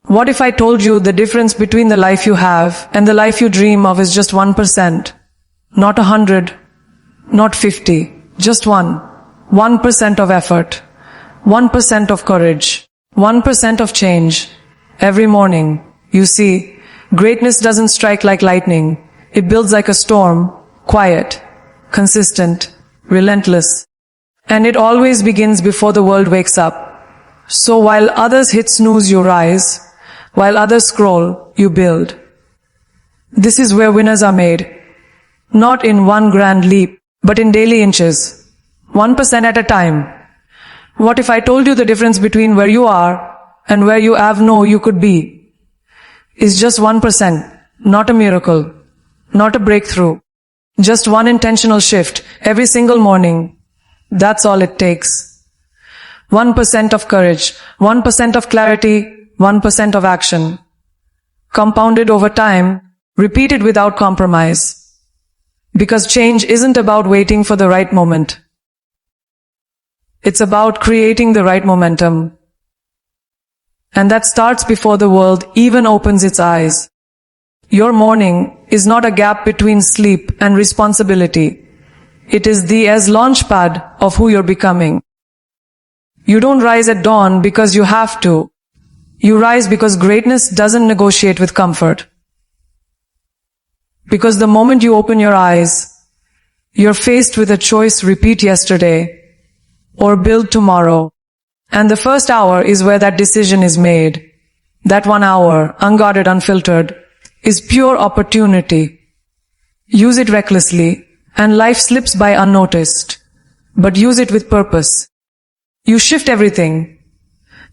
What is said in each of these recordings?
What if I told you the difference between the life you have and the life you dream of is just 1%? Not 100, not 50, just 1. 1% of effort, 1% of courage, 1% of change. Every morning, you see, greatness doesn't strike like lightning. It builds like a storm, quiet, consistent, relentless. And it always begins before the world wakes up. So while others hit snooze, you rise. While others scroll, you build. This is where winners are made. Not in one grand leap, but in daily inches. 1% at a time. What if I told you the difference between where you are and where you have you could be? Is just 1%, not a miracle, not a breakthrough. Just one intentional shift every single morning. That's all it takes. 1% of courage, 1% of clarity, 1% of action. Compounded over time, repeated without compromise. Because change isn't about waiting for the right moment. It's about creating the right momentum. And that starts before the world even opens its eyes. Your morning is not a gap between sleep and responsibility. It is the launchpad of who you're becoming. You don't rise at dawn because you have to. You rise because greatness doesn't negotiate with comfort. Because the moment you open your eyes, you're faced with a choice: repeat yesterday or build tomorrow. And the first hour is where that decision is made. That 1 hour, unguarded, unfiltered, is pure opportunity. Use it recklessly, and life slips by unnoticed. But use it with purpose. You shift everything.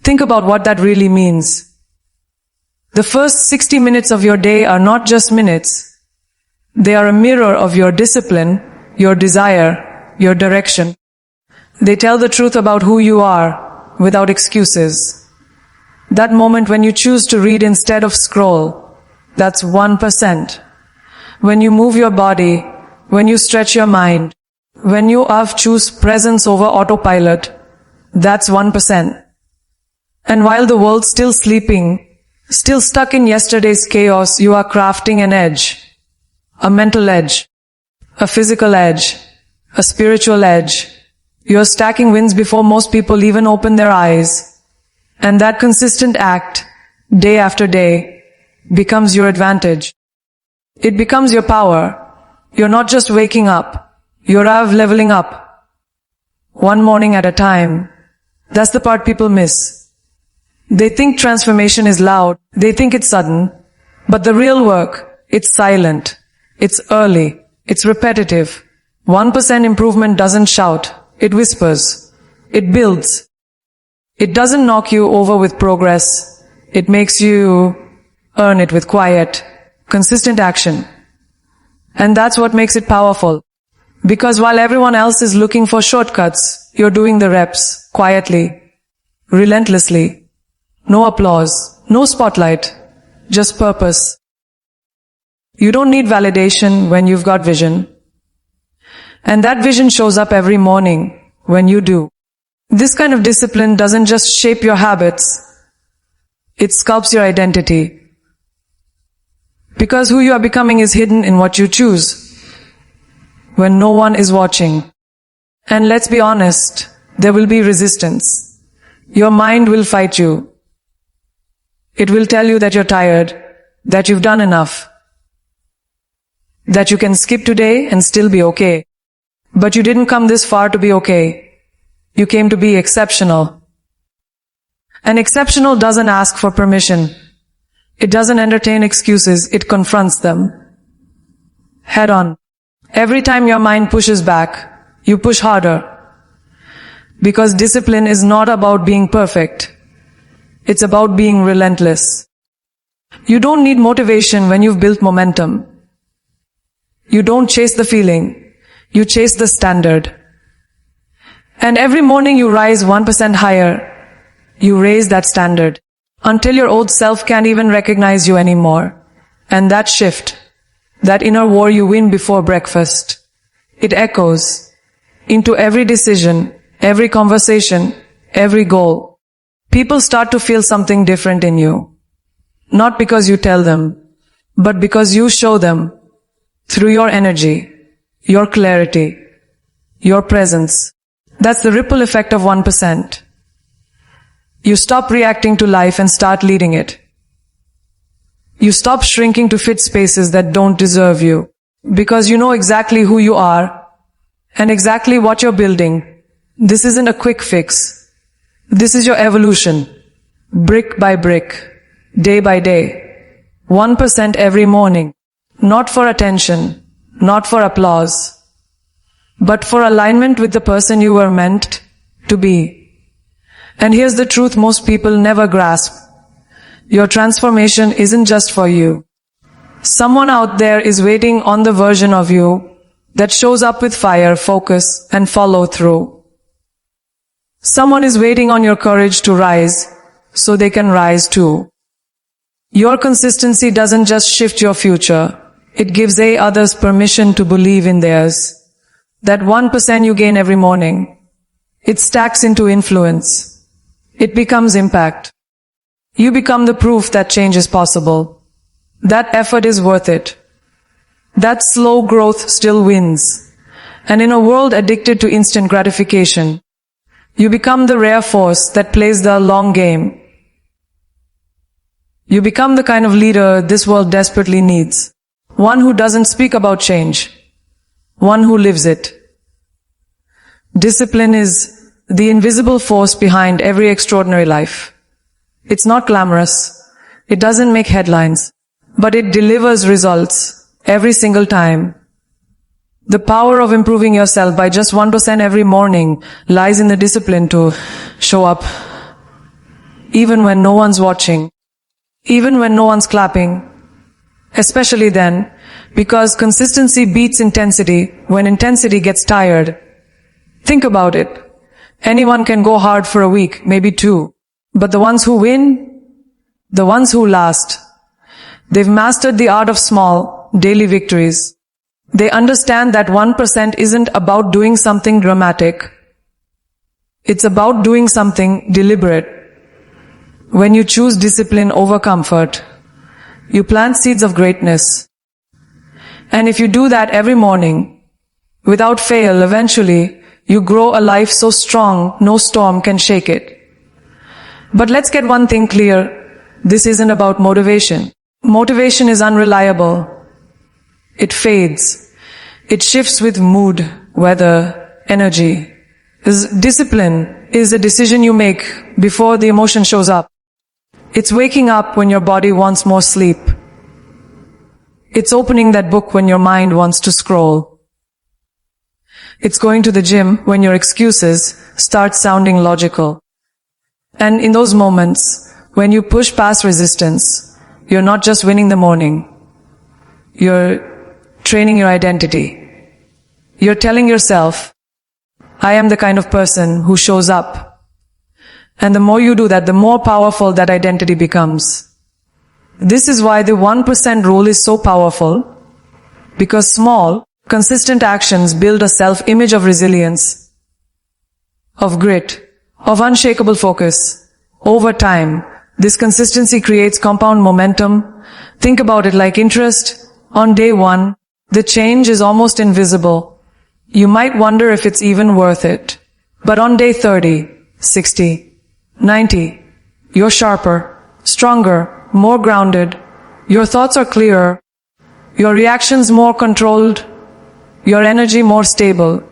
Think about what that really means. The first 60 minutes of your day are not just minutes. They are a mirror of your discipline, your desire, your direction. They tell the truth about who you are, without excuses. That moment when you choose to read instead of scroll, that's 1%. When you move your body, when you stretch your mind, when you choose presence over autopilot, that's 1%. And while the world's still sleeping, still stuck in yesterday's chaos, you are crafting an edge. A mental edge, a physical edge, a spiritual edge. You're stacking wins before most people even open their eyes. And that consistent act, day after day, becomes your advantage. It becomes your power. You're not just waking up, you're leveling up. One morning at a time. That's the part people miss. They think transformation is loud, they think it's sudden. But the real work, it's silent. It's early. It's repetitive. 1% improvement doesn't shout. It whispers. It builds. It doesn't knock you over with progress. It makes you earn it with quiet, consistent action. And that's what makes it powerful. Because while everyone else is looking for shortcuts, you're doing the reps, quietly, relentlessly. No applause, no spotlight, just purpose. You don't need validation when you've got vision. And that vision shows up every morning when you do. This kind of discipline doesn't just shape your habits, it sculpts your identity. Because who you are becoming is hidden in what you choose, when no one is watching. And let's be honest, there will be resistance. Your mind will fight you. It will tell you that you're tired, that you've done enough, that you can skip today and still be okay. But you didn't come this far to be okay. You came to be exceptional. And exceptional doesn't ask for permission. It doesn't entertain excuses, it confronts them. Head on. Every time your mind pushes back, you push harder. Because discipline is not about being perfect. It's about being relentless. You don't need motivation when you've built momentum. You don't chase the feeling, you chase the standard. And every morning you rise 1% higher. You raise that standard until your old self can't even recognize you anymore. And that shift, that inner war you win before breakfast, it echoes into every decision, every conversation, every goal. People start to feel something different in you. Not because you tell them, but because you show them through your energy, your clarity, your presence. That's the ripple effect of 1%. You stop reacting to life and start leading it. You stop shrinking to fit spaces that don't deserve you, because you know exactly who you are and exactly what you're building. This isn't a quick fix. This is your evolution, brick by brick, day by day, 1% every morning, not for attention, not for applause, but for alignment with the person you were meant to be. And here's the truth most people never grasp. Your transformation isn't just for you. Someone out there is waiting on the version of you that shows up with fire, focus, and follow through. Someone is waiting on your courage to rise so they can rise too. Your consistency doesn't just shift your future. It gives others permission to believe in theirs. That 1% you gain every morning, it stacks into influence. It becomes impact. You become the proof that change is possible. That effort is worth it. That slow growth still wins. And in a world addicted to instant gratification, you become the rare force that plays the long game. You become the kind of leader this world desperately needs. One who doesn't speak about change. One who lives it. Discipline is the invisible force behind every extraordinary life. It's not glamorous. It doesn't make headlines, but it delivers results every single time. The power of improving yourself by just 1% every morning lies in the discipline to show up, even when no one's watching, even when no one's clapping, especially then, because consistency beats intensity when intensity gets tired. Think about it. Anyone can go hard for a week, maybe 2. But the ones who win, the ones who last, they've mastered the art of small, daily victories. They understand that 1% isn't about doing something dramatic. It's about doing something deliberate. When you choose discipline over comfort, you plant seeds of greatness. And if you do that every morning, without fail, eventually, you grow a life so strong, no storm can shake it. But let's get one thing clear. This isn't about motivation. Motivation is unreliable. It fades. It shifts with mood, weather, energy. Discipline is a decision you make before the emotion shows up. It's waking up when your body wants more sleep. It's opening that book when your mind wants to scroll. It's going to the gym when your excuses start sounding logical. And in those moments, when you push past resistance, you're not just winning the morning. You're training your identity. You're telling yourself, I am the kind of person who shows up. And the more you do that, the more powerful that identity becomes. This is why the 1% rule is so powerful, because small, consistent actions build a self-image of resilience, of grit, of unshakable focus. Over time, this consistency creates compound momentum. Think about it like interest. On day 1, the change is almost invisible. You might wonder if it's even worth it. But on day 30, 60, 90, you're sharper, stronger, more grounded. Your thoughts are clearer. Your reactions more controlled. Your energy more stable.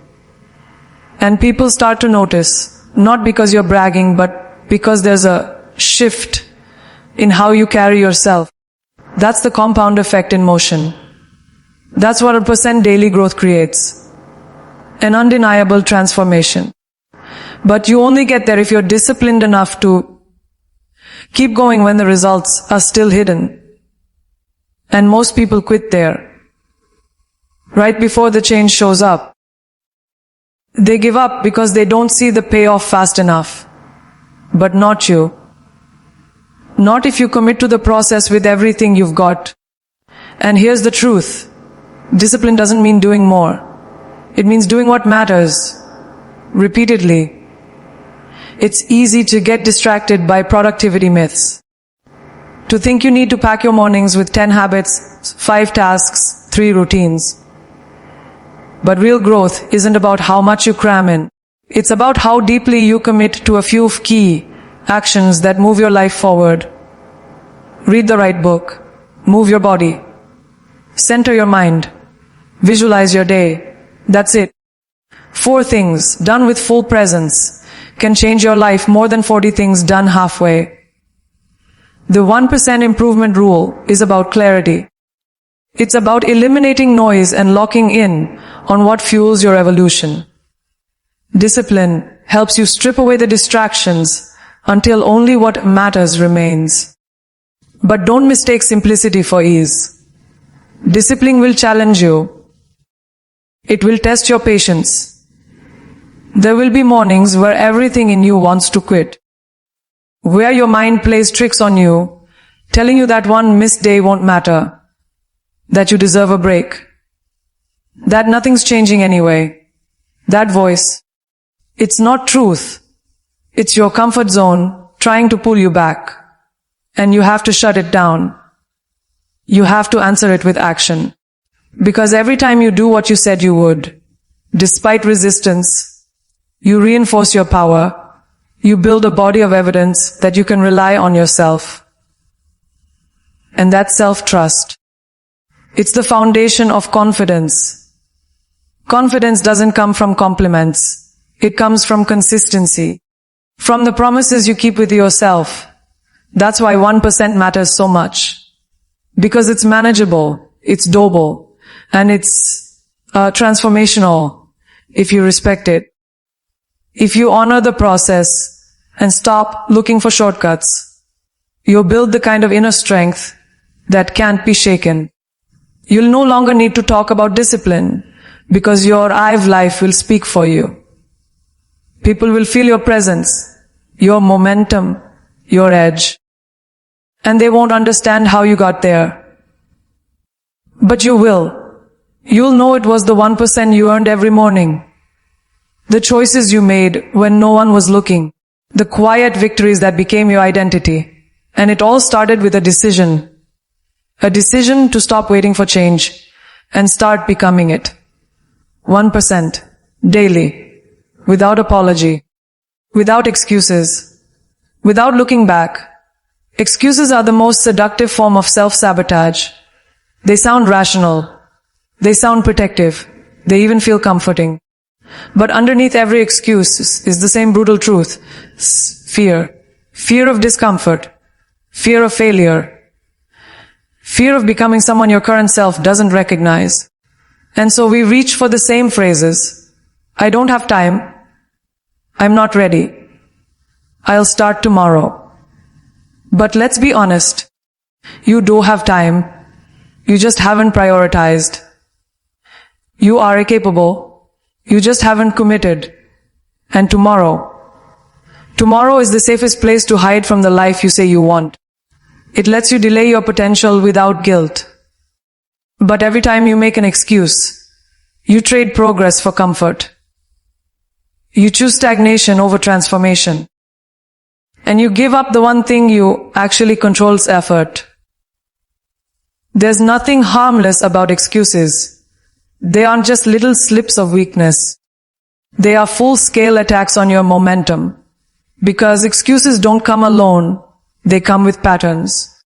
And people start to notice, not because you're bragging, but because there's a shift in how you carry yourself. That's the compound effect in motion. That's what 1% daily growth creates. An undeniable transformation. But you only get there if you're disciplined enough to keep going when the results are still hidden. And most people quit there, right before the change shows up. They give up because they don't see the payoff fast enough. But not you. Not if you commit to the process with everything you've got. And here's the truth. Discipline doesn't mean doing more. It means doing what matters. Repeatedly. It's easy to get distracted by productivity myths. to think you need to pack your mornings with 10 habits, 5 tasks, 3 routines. But real growth isn't about how much you cram in. It's about how deeply you commit to a few key actions that move your life forward. Read the right book. Move your body. Center your mind. Visualize your day. That's it. 4 things done with full presence can change your life more than 40 things done halfway. The 1% improvement rule is about clarity. It's about eliminating noise and locking in on what fuels your evolution. Discipline helps you strip away the distractions until only what matters remains. But don't mistake simplicity for ease. Discipline will challenge you. It will test your patience. There will be mornings where everything in you wants to quit. Where your mind plays tricks on you, telling you that one missed day won't matter, that you deserve a break, that nothing's changing anyway. That voice, it's not truth. It's your comfort zone trying to pull you back. And you have to shut it down. You have to answer it with action. Because every time you do what you said you would, despite resistance, you reinforce your power. You build a body of evidence that you can rely on yourself. And that's self-trust. It's the foundation of confidence. Confidence doesn't come from compliments. It comes from consistency. From the promises you keep with yourself. That's why 1% matters so much. Because it's manageable, it's doable, and it's transformational if you respect it. If you honor the process and stop looking for shortcuts, you'll build the kind of inner strength that can't be shaken. You'll no longer need to talk about discipline because your IVE life will speak for you. People will feel your presence, your momentum, your edge. And they won't understand how you got there. But you will. You'll know it was the 1% you earned every morning. The choices you made when no one was looking. The quiet victories that became your identity. And it all started with a decision. A decision to stop waiting for change and start becoming it. 1%. Daily. Without apology. Without excuses. Without looking back. Excuses are the most seductive form of self-sabotage. They sound rational. They sound protective. They even feel comforting. But underneath every excuse is the same brutal truth. Fear. Fear of discomfort. Fear of failure. Fear of becoming someone your current self doesn't recognize. And so we reach for the same phrases. I don't have time. I'm not ready. I'll start tomorrow. But let's be honest. You do have time. You just haven't prioritized. You are capable. You just haven't committed. And tomorrow is the safest place to hide from the life you say you want. It lets you delay your potential without guilt. But every time you make an excuse, you trade progress for comfort. You choose stagnation over transformation. And you give up the one thing you actually controls effort. There's nothing harmless about excuses. They aren't just little slips of weakness. They are full-scale attacks on your momentum. Because excuses don't come alone, they come with patterns.